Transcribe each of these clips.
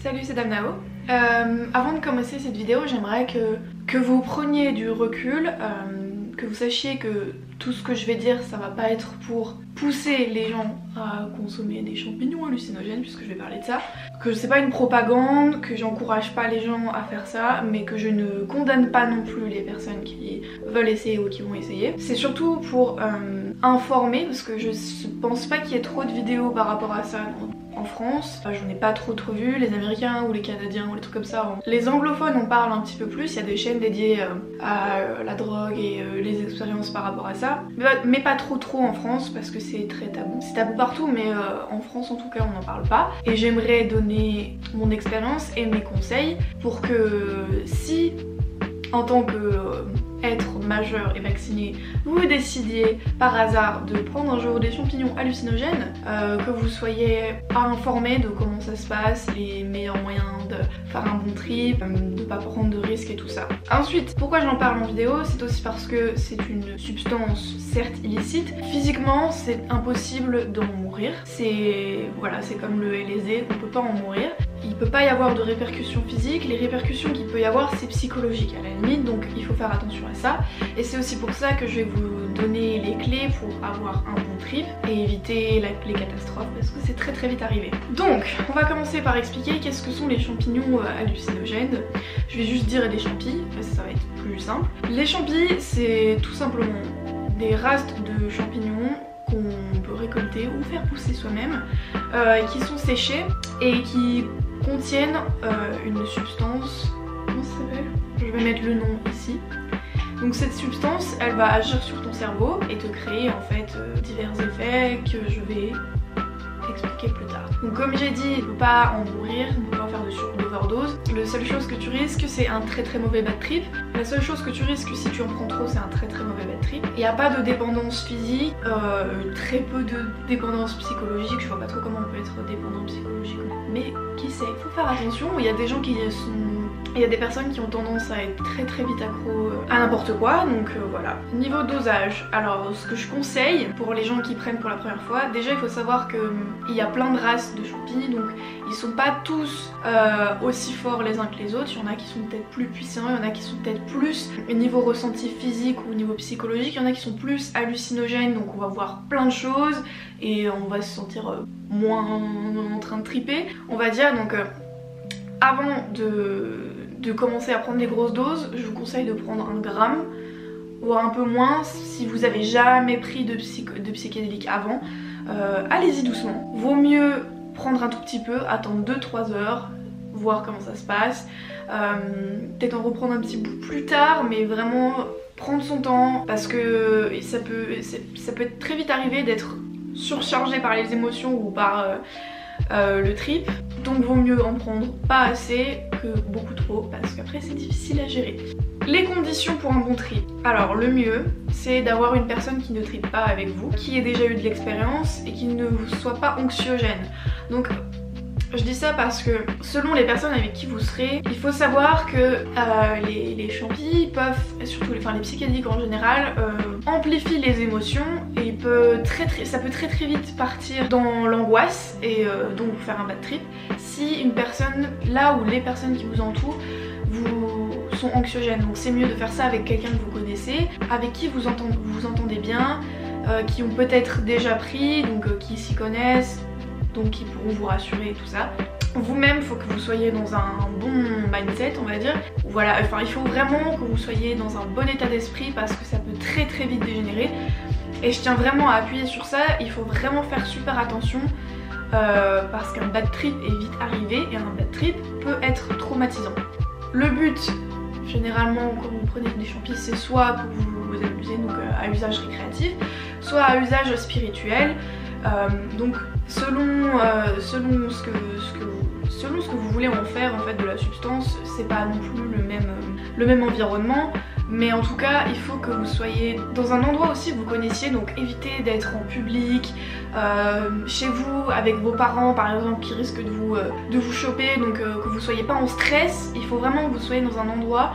Salut, c'est Damnao. Avant de commencer cette vidéo, j'aimerais que vous preniez du recul, que vous sachiez que tout ce que je vais dire, ça va pas être pour pousser les gens à consommer des champignons hallucinogènes, puisque je vais parler de ça. Que c'est pas une propagande, que j'encourage pas les gens à faire ça, mais que je ne condamne pas non plus les personnes qui veulent essayer ou qui vont essayer. C'est surtout pour informer, parce que je pense pas qu'il y ait trop de vidéos par rapport à ça en France. J'en ai pas trop vu, les Américains ou les Canadiens ou les trucs comme ça. Les anglophones en parlent un petit peu plus, il y a des chaînes dédiées à la drogue et les expériences par rapport à ça. Mais pas trop en France parce que c'est très tabou. C'est tabou partout, mais en France en tout cas on n'en parle pas. Et j'aimerais donner mon expérience et mes conseils pour que si en tant que être majeur et vacciné, vous décidiez par hasard de prendre un jour des champignons hallucinogènes, que vous soyez informé de comment ça se passe, les meilleurs moyens de faire un bon trip, de pas prendre de risques et tout ça. Ensuite, pourquoi j'en parle en vidéo, c'est aussi parce que c'est une substance certes illicite. Physiquement, c'est impossible d'en mourir. Voilà, c'est comme le LSD, on peut pas en mourir. Il peut pas y avoir de répercussions physiques, les répercussions qu'il peut y avoir c'est psychologique à la limite, donc il faut faire attention à ça. Et c'est aussi pour ça que je vais vous donner les clés pour avoir un bon trip et éviter les catastrophes parce que c'est très vite arrivé. Donc on va commencer par expliquer qu'est-ce que sont les champignons hallucinogènes. Je vais juste dire des champis, ça va être plus simple. Les champis c'est tout simplement des rastes de champignons qu'on peut récolter ou faire pousser soi-même, qui sont séchés et qui contiennent une substance, comment ça s'appelle? Je vais mettre le nom ici. Donc cette substance, elle va agir sur ton cerveau et te créer en fait divers effets que je vais expliquer plus tard. Donc comme j'ai dit, il ne faut pas en mourir, il ne faut pas faire d'overdose. La seule chose que tu risques, c'est un très mauvais bad trip. La seule chose que tu risques si tu en prends trop, c'est un très mauvais bad trip. Il n'y a pas de dépendance physique, très peu de dépendance psychologique. Je vois pas trop comment on peut être dépendant psychologiquement. Mais qui sait, il faut faire attention. Il y a des gens qui sont... Il y a des personnes qui ont tendance à être très vite accro à n'importe quoi, donc voilà. Niveau dosage, alors ce que je conseille pour les gens qui prennent pour la première fois, déjà il faut savoir qu'il y a plein de races de champis, donc ils sont pas tous aussi forts les uns que les autres. Il y en a qui sont peut-être plus puissants, il y en a qui sont peut-être plus au niveau ressenti physique ou au niveau psychologique, il y en a qui sont plus hallucinogènes, donc on va voir plein de choses et on va se sentir moins en train de triper, on va dire. Donc avant de commencer à prendre des grosses doses, je vous conseille de prendre 1 gramme, voire un peu moins si vous avez jamais pris de psychédélique avant. Allez-y doucement. Vaut mieux prendre un tout petit peu, attendre 2-3 heures, voir comment ça se passe. Peut-être en reprendre un petit bout plus tard, mais vraiment prendre son temps parce que ça peut être très vite arrivé d'être surchargé par les émotions ou par le trip. Donc vaut mieux en prendre pas assez que beaucoup trop parce qu'après c'est difficile à gérer. Les conditions pour un bon trip. Alors le mieux c'est d'avoir une personne qui ne tripe pas avec vous, qui ait déjà eu de l'expérience et qui ne vous soit pas anxiogène. Donc je dis ça parce que selon les personnes avec qui vous serez, il faut savoir que les champis peuvent, surtout les psychédéliques en général, amplifient les émotions et ça peut très vite partir dans l'angoisse et donc vous faire un bad trip si une personne, là où les personnes qui vous entourent sont anxiogènes. Donc c'est mieux de faire ça avec quelqu'un que vous connaissez, avec qui vous entendez bien, qui ont peut-être déjà pris, donc qui s'y connaissent, donc qui pourront vous rassurer et tout ça. Vous-même, il faut que vous soyez dans un bon mindset, on va dire. Voilà, enfin il faut vraiment que vous soyez dans un bon état d'esprit parce que ça peut très vite dégénérer. Et je tiens vraiment à appuyer sur ça, il faut vraiment faire super attention parce qu'un bad trip est vite arrivé et un bad trip peut être traumatisant. Le but, généralement quand vous prenez des champis, c'est soit pour vous amuser, donc à usage récréatif, soit à usage spirituel. Donc selon ce que vous voulez en faire en fait de la substance, c'est pas non plus le même environnement, mais en tout cas il faut que vous soyez dans un endroit aussi que vous connaissiez, donc évitez d'être en public, chez vous avec vos parents par exemple qui risquent de vous choper, donc que vous soyez pas en stress. Il faut vraiment que vous soyez dans un endroit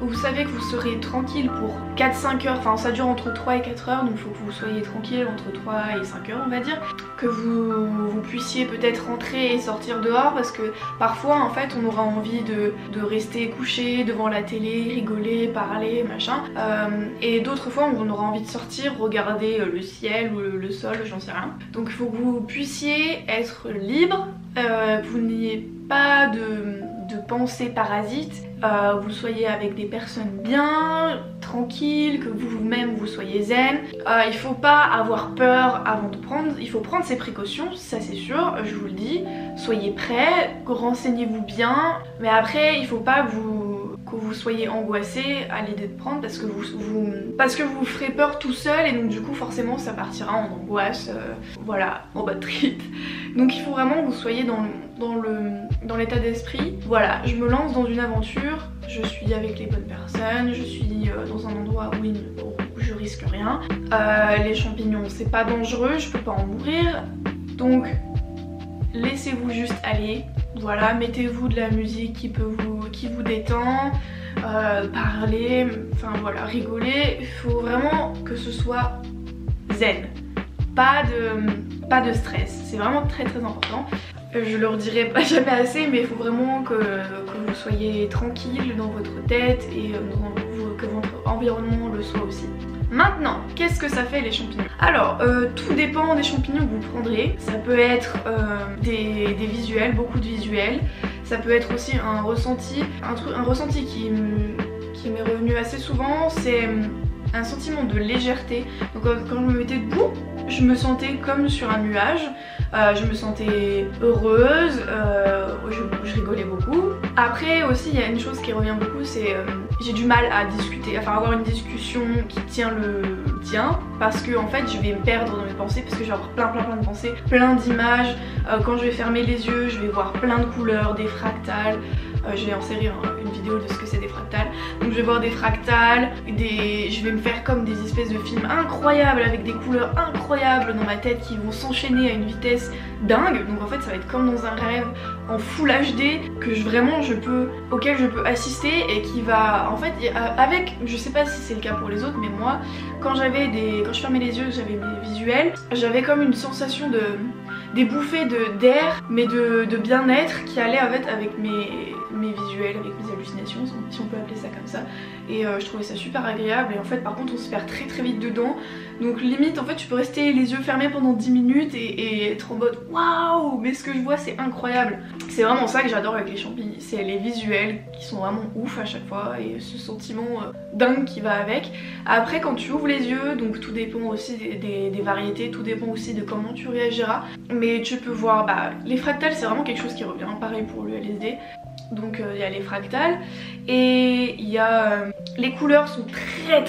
vous savez que vous serez tranquille pour 4-5 heures, enfin ça dure entre 3 et 4 heures, donc il faut que vous soyez tranquille entre 3 et 5 heures on va dire, que vous puissiez peut-être rentrer et sortir dehors, parce que parfois en fait on aura envie de rester couché devant la télé, rigoler, parler, machin, et d'autres fois on aura envie de sortir, regarder le ciel ou le sol, j'en sais rien. Donc il faut que vous puissiez être libre, vous n'ayez pas de pensées parasites, vous soyez avec des personnes bien, tranquilles, que vous-même vous soyez zen. Il faut pas avoir peur avant de prendre, il faut prendre ses précautions, ça c'est sûr, je vous le dis. Soyez prêts, renseignez-vous bien, mais après il faut pas que vous soyez angoissé à l'idée de prendre, parce que vous ferez peur tout seul, et donc du coup forcément ça partira en angoisse, voilà, en bad trip. Donc il faut vraiment que vous soyez dans l'état d'esprit. Voilà, je me lance dans une aventure, je suis avec les bonnes personnes, je suis dans un endroit où je risque rien. Les champignons c'est pas dangereux, je peux pas en mourir, donc laissez-vous juste aller. Voilà, mettez-vous de la musique qui vous détend, parlez, enfin voilà, rigolez. Il faut vraiment que ce soit zen, pas de stress, c'est vraiment très très important. Je le redirai pas jamais assez, mais il faut vraiment que vous soyez tranquille dans votre tête et que votre environnement le soit aussi. Maintenant, qu'est-ce que ça fait les champignons? Alors, tout dépend des champignons que vous prendrez. Ça peut être des visuels, beaucoup de visuels. Ça peut être aussi un ressenti. Un ressenti qui m'est revenu assez souvent, c'est un sentiment de légèreté. Donc quand je me mettais debout, je me sentais comme sur un nuage. Je me sentais heureuse, je rigolais beaucoup. Après aussi il y a une chose qui revient beaucoup, c'est j'ai du mal à discuter, enfin avoir une discussion qui tient parce que en fait je vais me perdre dans mes pensées, parce que je vais avoir plein de pensées, plein d'images. Quand je vais fermer les yeux, je vais voir plein de couleurs, des fractales. Je vais insérer une vidéo de ce que c'est des fractales. Donc je vais voir des fractales, je vais me faire comme des espèces de films incroyables avec des couleurs incroyables dans ma tête qui vont s'enchaîner à une vitesse dingue. Donc en fait ça va être comme dans un rêve en full HD auquel je peux assister, et qui va en fait avec, je sais pas si c'est le cas pour les autres, mais moi quand je fermais les yeux, j'avais mes visuels, j'avais comme une sensation des bouffées d'air, mais de bien-être qui allait en fait avec mes visuels, avec mes hallucinations, si on peut appeler ça comme ça. Et je trouvais ça super agréable, et en fait par contre on se perd très vite dedans. Donc limite en fait tu peux rester les yeux fermés pendant 10 minutes et être en mode waouh, mais ce que je vois c'est incroyable. C'est vraiment ça que j'adore avec les champignons, c'est les visuels qui sont vraiment ouf à chaque fois, et ce sentiment dingue qui va avec. Après quand tu ouvres les yeux, donc tout dépend aussi des variétés, tout dépend aussi de comment tu réagiras, mais tu peux voir les fractales, c'est vraiment quelque chose qui revient, pareil pour le LSD. Donc il y a les fractales, et il y a les couleurs sont très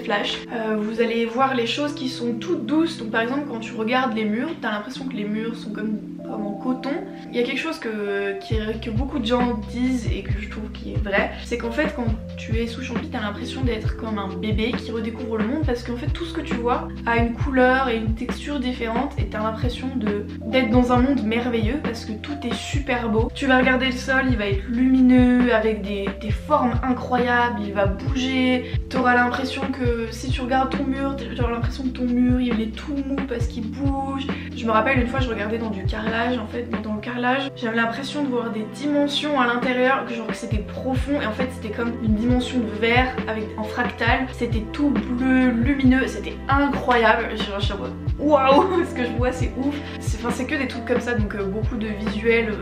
flash. Vous allez voir les choses qui sont toutes douces. Donc par exemple quand tu regardes les murs, t'as l'impression que les murs sont comme en coton. Il y a quelque chose que beaucoup de gens disent et que je trouve qui est vrai, c'est qu'en fait quand tu es sous champi, t'as l'impression d'être comme un bébé qui redécouvre le monde, parce qu'en fait tout ce que tu vois a une couleur et une texture différente, et t'as l'impression d'être dans un monde merveilleux parce que tout est super beau. Tu vas regarder le sol, il va être lumineux avec des formes incroyables, il va bouger. T'auras l'impression que si tu regardes ton mur, t'auras l'impression que ton mur il est tout mou parce qu'il bouge. Je me rappelle une fois je regardais dans du carrelage, en fait dans le carrelage j'avais l'impression de voir des dimensions à l'intérieur, genre que c'était profond, et en fait c'était comme une dimension de verre en fractal, c'était tout bleu, lumineux, c'était incroyable. Je suis en mode waouh, ce que je vois c'est ouf. C'est que des trucs comme ça, donc beaucoup de visuels.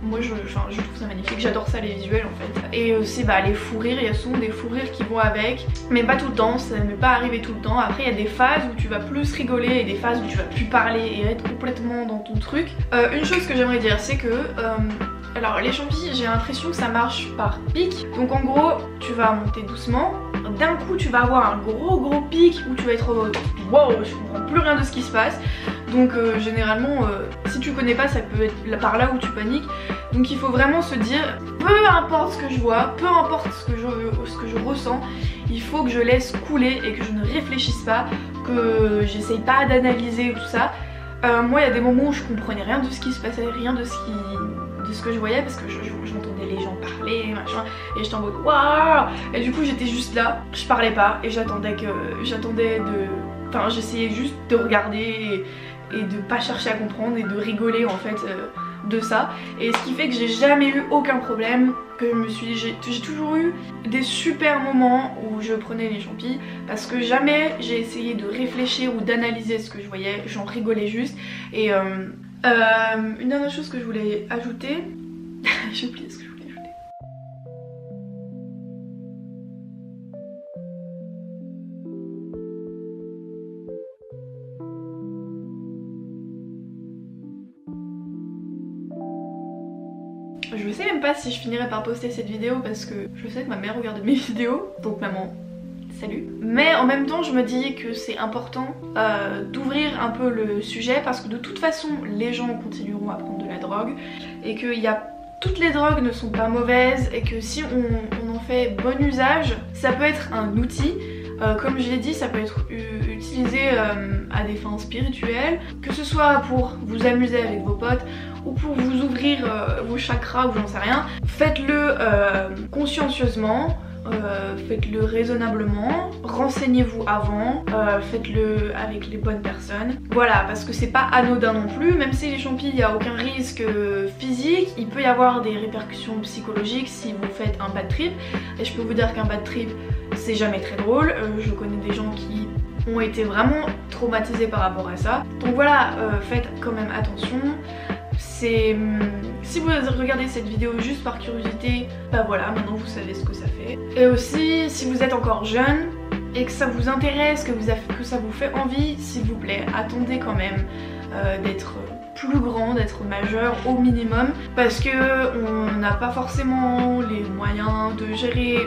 Moi je trouve ça magnifique, j'adore ça les visuels en fait. Et aussi les fous rires, il y a souvent des fous rires qui vont avec, mais pas tout le temps, ça ne peut pas arriver tout le temps. Après il y a des phases où tu vas plus rigoler et des phases où tu vas plus parler et être complètement dans ton truc. Une chose que j'aimerais dire, c'est que alors les champis, j'ai l'impression que ça marche par pic. Donc en gros tu vas monter doucement, d'un coup tu vas avoir un gros pic où tu vas être wow, je comprends plus rien de ce qui se passe. Donc généralement si tu connais pas, ça peut être par là où tu paniques. Donc il faut vraiment se dire, peu importe ce que je vois, peu importe ce que je ressens, il faut que je laisse couler et que je ne réfléchisse pas, que j'essaye pas d'analyser tout ça. Moi il y a des moments où je comprenais rien de ce qui se passait, rien de ce de ce que je voyais parce que j'entendais les gens parler, machin, et j'étais en mode waouh. Et du coup j'étais juste là, je parlais pas et j'attendais enfin j'essayais juste de regarder et de pas chercher à comprendre et de rigoler en fait de ça. Et ce qui fait que j'ai jamais eu aucun problème, que j'ai toujours eu des super moments où je prenais les champis parce que jamais j'ai essayé de réfléchir ou d'analyser ce que je voyais, j'en rigolais juste. Et une dernière chose que je voulais ajouter, j'ai oublié ce que je voulais ajouter. Je sais même pas si je finirai par poster cette vidéo parce que je sais que ma mère regarde mes vidéos, donc maman, salut. Mais en même temps je me dis que c'est important d'ouvrir un peu le sujet parce que de toute façon les gens continueront à prendre de la drogue et que toutes les drogues ne sont pas mauvaises et que si on en fait bon usage, ça peut être un outil. Comme je l'ai dit, ça peut être utilisé à des fins spirituelles, que ce soit pour vous amuser avec vos potes ou pour vous ouvrir vos chakras ou j'en sais rien. Faites-le consciencieusement, faites-le raisonnablement, renseignez-vous avant, faites-le avec les bonnes personnes. Voilà, parce que c'est pas anodin non plus, même si les champis il n'y a aucun risque physique, il peut y avoir des répercussions psychologiques si vous faites un bad trip. Et je peux vous dire qu'un bad trip c'est jamais très drôle, je connais des gens qui ont été vraiment traumatisés par rapport à ça. Donc voilà, faites quand même attention. Si vous regardez cette vidéo juste par curiosité, bah voilà, maintenant vous savez ce que ça fait. Et aussi, si vous êtes encore jeune et que ça vous intéresse, que ça vous fait envie, s'il vous plaît, attendez quand même d'être plus grand, d'être majeur au minimum, parce que on n'a pas forcément les moyens de gérer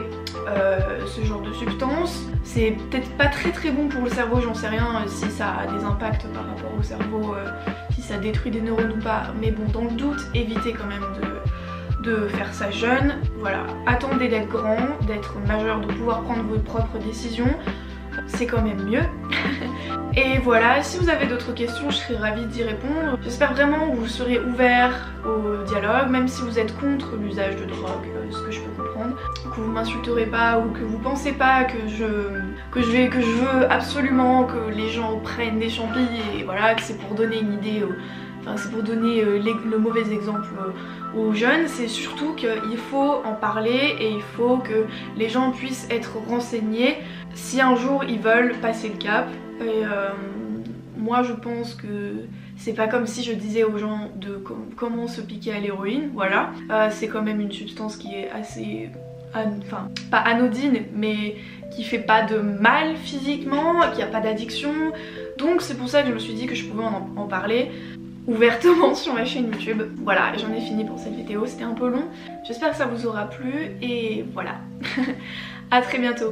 ce genre de substance. C'est peut-être pas très bon pour le cerveau, j'en sais rien si ça a des impacts par rapport au cerveau, si ça détruit des neurones ou pas, mais bon, dans le doute, évitez quand même de faire ça jeune. Voilà, attendez d'être grand, d'être majeur, de pouvoir prendre vos propres décisions, c'est quand même mieux. Et voilà, si vous avez d'autres questions, je serais ravie d'y répondre. J'espère vraiment que vous serez ouverts au dialogue, même si vous êtes contre l'usage de drogue, ce que je peux comprendre, que vous m'insulterez pas ou que vous pensez pas que je veux absolument que les gens prennent des champis et voilà, que c'est pour donner une idée, enfin c'est pour donner le mauvais exemple aux jeunes. C'est surtout qu'il faut en parler et il faut que les gens puissent être renseignés si un jour ils veulent passer le cap. Et moi je pense que c'est pas comme si je disais aux gens de comment se piquer à l'héroïne, voilà. C'est quand même une substance qui est assez, enfin pas anodine, mais qui fait pas de mal physiquement, qui a pas d'addiction. Donc c'est pour ça que je me suis dit que je pouvais en parler ouvertement sur ma chaîne YouTube. Voilà, j'en ai fini pour cette vidéo, c'était un peu long. J'espère que ça vous aura plu et voilà. À très bientôt.